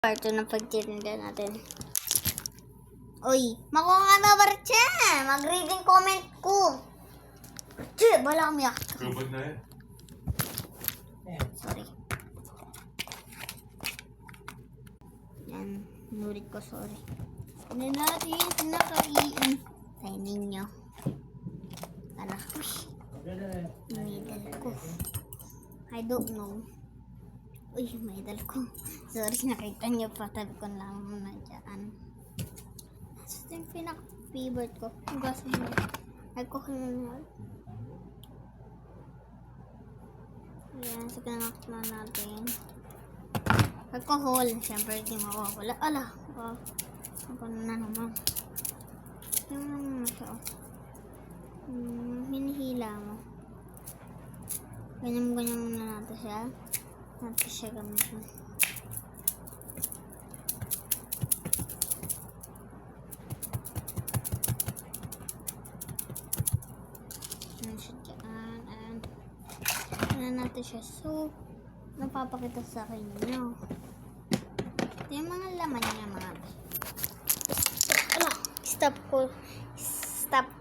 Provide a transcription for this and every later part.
Part 2 ng pagtitinda natin. Uy, makuha ka na Barche! Mag-reading comment ko. Barche, bala kami ako. Robot na yan. Sorry. Yan, nulit ko, sorry. Hindi natin pinakaiin. Kaya ninyo. Anak ko. Medal ko. I don't know. Uy, medal ko. Sorry, nakita niyo pa. Tabi ko lang muna dyan. Ito yung pinaka-favorite ko. Hugasan mo. Alcohol. Ayan, sige na natin. Alcohol. Siyempre, hindi mawawala. Ala! Ako na naman. Yung naman siya. Hinihila mo. Ganyan muna natin siya. Natin siya gamitin. Natin siya. So, napapakita sa akin nyo. Ito yung mga laman niya, mga be. Stop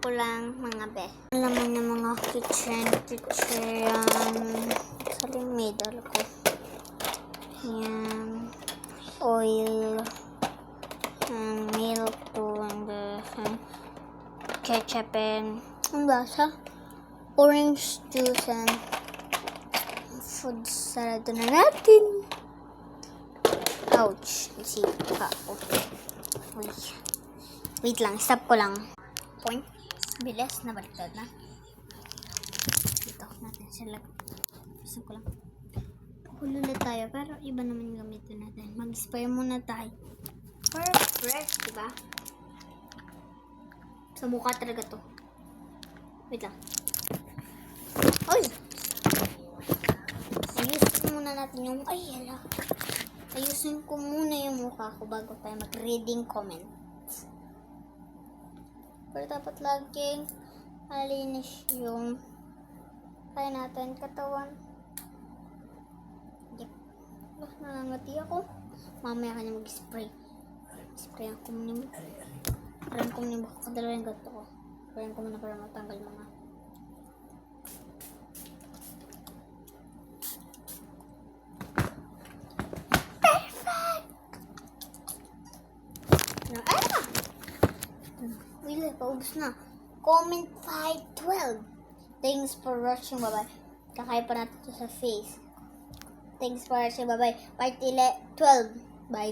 ko lang, mga be. Laman niya, mga kitchen yan. Saling middle ko. Yan. Oil. Milk to, and ketchup and ang basa? Orange juice and food sarado na natin. Ouch. Let's see. Okay. Wait lang. Stop ko lang. Point. Bilis. Nabaliktad na. Dito natin sila. Stop ko lang. Hulula tayo. Pero iba naman yung gamitin natin. Mag-spray muna tayo. Perfect. Diba? Sa mukha talaga to. Wait lang. Oy! Ayusin muna natin yung... Ay, hala. Ayusin ko muna yung mukha ko bago tayo mag-reading comments. Pero dapat laging malinis yung kaya natin katawan. Yep. Nangangati ako. Mamaya ka na mag-spray. Sprayan ko muna. Sprayan ko muna. Baka kadalawa yung gato ko. Sprayan ko muna para matanggal mga. Wala, paubos na. Comment 512. Thanks for watching. Bye-bye. Kakaya pa natin ito sa face. Thanks for watching. Bye-bye. Part 12. Bye.